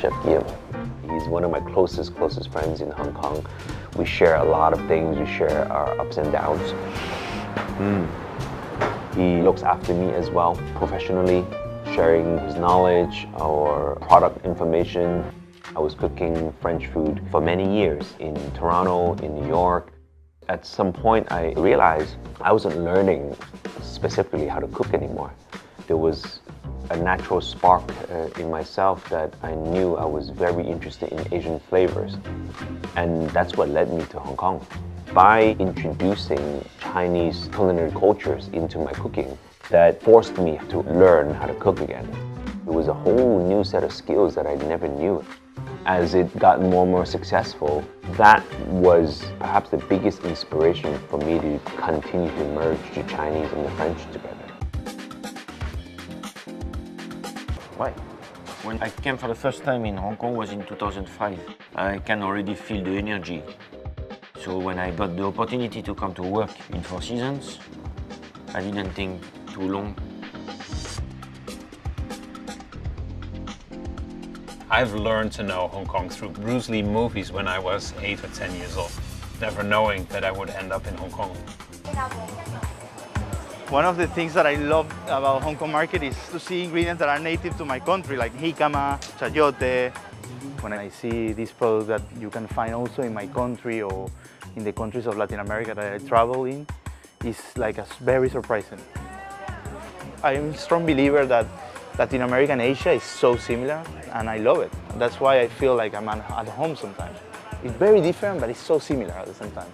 Chef Yim. He's one of my closest friends in Hong Kong. We share a lot of things. We share our ups and downs. He looks after me as well, professionally, sharing his knowledge, our product information. I was cooking French food for many years in Toronto, in New York. At some point, I realized I wasn't learning specifically how to cook anymore. There was a natural spark in myself that I knew I was very interested in Asian flavors. And that's what led me to Hong Kong. By introducing Chinese culinary cultures into my cooking, that forced me to learn how to cook again. It was a whole new set of skills that I never knew. As it got more and more successful, that was perhaps the biggest inspiration for me to continue to merge the Chinese and the French together. Why? When I came for the first time in Hong Kong was in 2005. I can already feel the energy. So when I got the opportunity to come to work in Four Seasons, I didn't think too long. I've learned to know Hong Kong through Bruce Lee movies when I was 8 or 10 years old, never knowing that I would end up in Hong Kong. One of the things that I love about Hong Kong market is to see ingredients that are native to my country, like jicama, chayote. When I see these products that you can find also in my country or in the countries of Latin America that I travel in, it's like very surprising. I'm a strong believer that Latin America and Asia is so similar, and I love it. That's why I feel like I'm at home sometimes. It's very different, but it's so similar at the same time.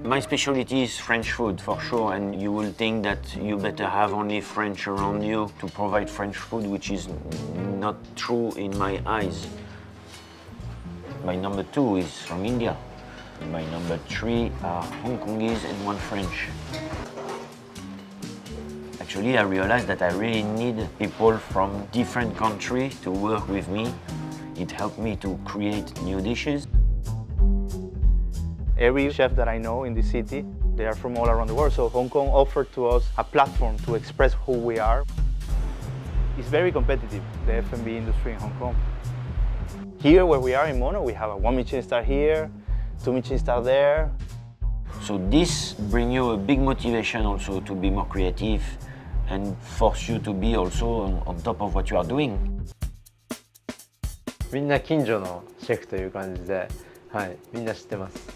My specialty is French food, for sure, and you will think that you better have only French around you to provide French food, which is not true in my eyes. My number 2 is from India. My number 3 are Hong Kongese and 1 French. Actually, I realized that I really need people from different countries to work with me. It helped me to create new dishes. Every chef that I know in the city, they are from all around the world. So Hong Kong offered to us a platform to express who we are. It's very competitive, the F&B industry in Hong Kong. Here where we are in Mono, we have a 1 Michelin star here, 2 Michelin star there. So this brings you a big motivation also to be more creative and force you to be also on top of what you are doing. みんな近所のシェフという感じで、はい、みんな知ってます。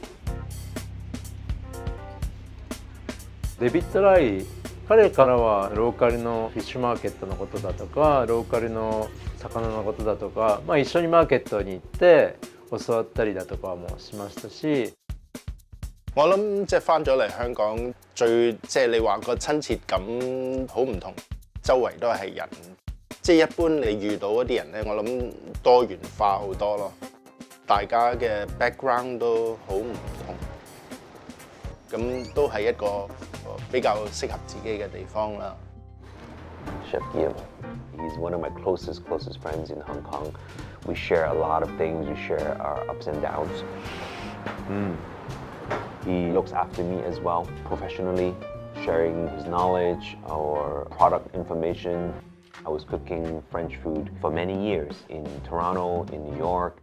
デビッド・ライ、彼からはローカルのフィッシュマーケットのことだとか、ローカルの魚のことだとか、一緒にマーケットに行って教わったりだとかもしましたし。我諗即係返咗嚟香港，即係你話個親切感好唔同，周圍都係人，即係一般你遇到嗰啲人咧，我諗多元化好多咯，大家嘅 background 都好唔同，咁都係一個比較適合自己嘅地方啦。Chef Yim. He's one of my closest friends in Hong Kong. We share a lot of things. We share our ups and downs. He looks after me as well, professionally, sharing his knowledge, our product information. I was cooking French food for many years in Toronto, in New York.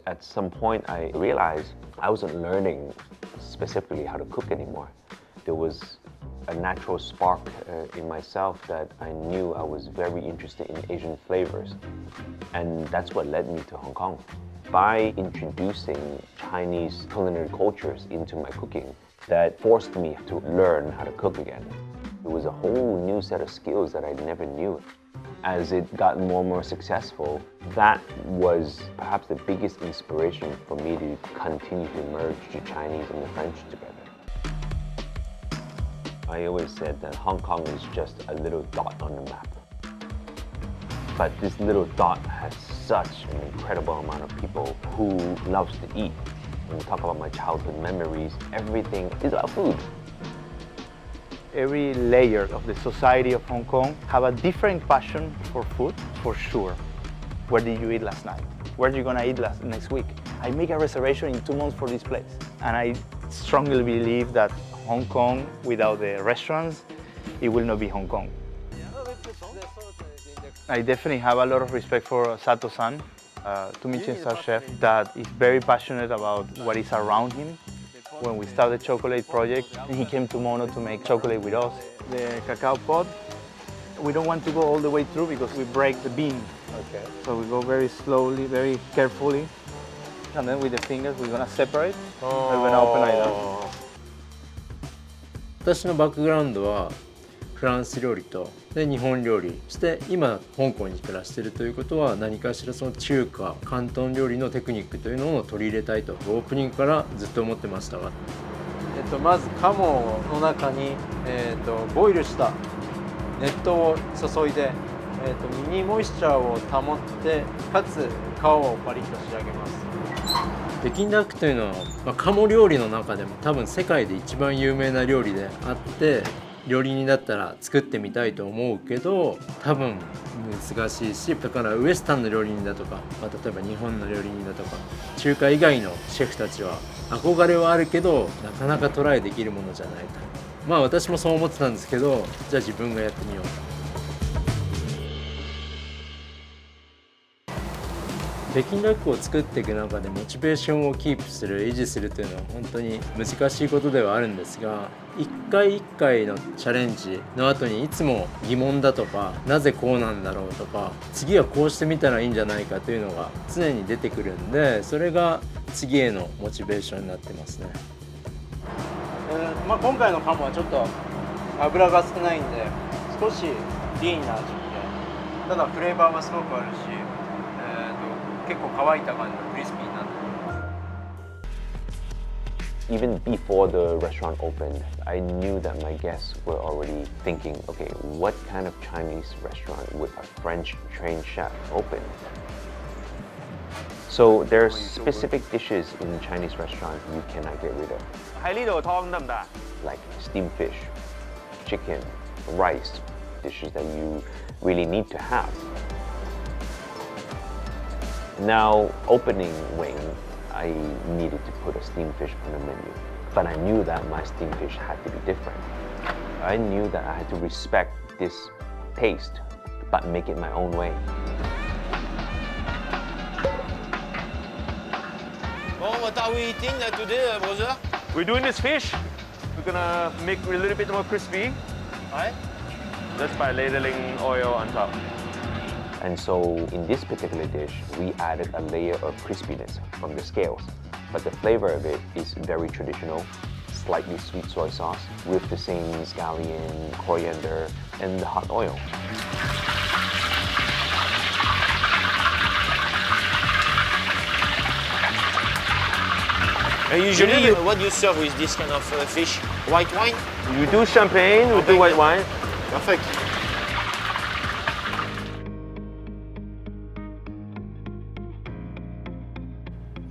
At some point, I realized I wasn't learning specifically how to cook anymore. There was a natural spark in myself that I knew I was very interested in Asian flavors. And that's what led me to Hong Kong. By introducing Chinese culinary cultures into my cooking, that forced me to learn how to cook again. It was a whole new set of skills that I never knew. As it got more and more successful, that was perhaps the biggest inspiration for me to continue to merge the Chinese and the French together. I always said that Hong Kong is just a little dot on the map. But this little dot has such an incredible amount of people who loves to eat. When we talk about my childhood memories, everything is about food. Every layer of the society of Hong Kong have a different passion for food, for sure. Where did you eat last night? Where are you gonna eat next week? I make a reservation in 2 months for this place. And I strongly believe that Hong Kong, without the restaurants, it will not be Hong Kong. I definitely have a lot of respect for Sato-san, Michelin star chef that is very passionate about what is around him. When we started the chocolate project, he came to Mono to make chocolate with us. The cacao pod, we don't want to go all the way through because we break the bean. Okay. So we go very slowly, very carefully. And then with the fingers, we're gonna separate. We're gonna open like that. 私のバックグラウンドはフランス料理とで日本料理、そして今香港に暮らしているということは何かしらその中華広東料理のテクニックというのを取り入れたいとオープニングからずっと思ってましたが、まず鴨の中に、ボイルした熱湯を注いで、ミニモイスチャーを保ってかつ皮をパリッと仕上げます。北京ダックというのは、鴨料理の中でも多分世界で一番有名な料理であって、料理人だったら作ってみたいと思うけど多分難しいし、だからウエスタンの料理人だとか、例えば日本の料理人だとか中華以外のシェフたちは憧れはあるけどなかなかトライできるものじゃないと。私もそう思ってたんですけど、じゃあ自分がやってみようと。北京ダックを作っていく中でモチベーションをキープする維持するというのは本当に難しいことではあるんですが、一回一回のチャレンジの後にいつも疑問だとかなぜこうなんだろうとか次はこうしてみたらいいんじゃないかというのが常に出てくるんで、それが次へのモチベーションになってますね。今回の鴨はちょっと油が少ないんで少しリーンな味で、ただフレーバーはすごくあるし、結構乾いた感じのクリスピーになってます。Even before the restaurant opened, I knew that my guests were already thinking, okay, what kind of Chinese restaurant would a French trained chef open? So there are specific dishes in Chinese restaurant you cannot get rid of. 喺呢度湯得唔得？ Like steamed fish, chicken, rice, dishes that you really need to have. Now, opening Wing, I needed to put a steamed fish on the menu, but I knew that my steamed fish had to be different. I knew that I had to respect this taste, but make it my own way. What are we eating today, brother? We're doing this fish. We're gonna make it a little bit more crispy. Ouais. Just by ladling oil on top. And so in this particular dish, we added a layer of crispiness from the scales. But the flavor of it is very traditional, slightly sweet soy sauce with the same scallion, coriander, and the hot oil. Usually, what do you serve with this kind of fish? White wine? You do champagne, we do white wine. Perfect.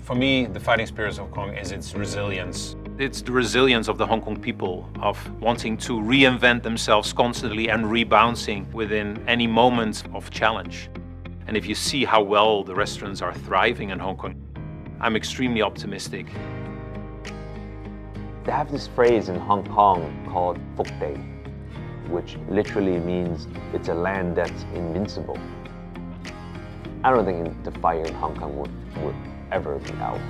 For me, the fighting spirit of Hong Kong is its resilience. It's the resilience of the Hong Kong people, of wanting to reinvent themselves constantly and rebounding within any moment of challenge. And if you see how well the restaurants are thriving in Hong Kong, I'm extremely optimistic. They have this phrase in Hong Kong called Fuk Day, which literally means it's a land that's invincible. I don't think the fire in Hong Kong would ever be out.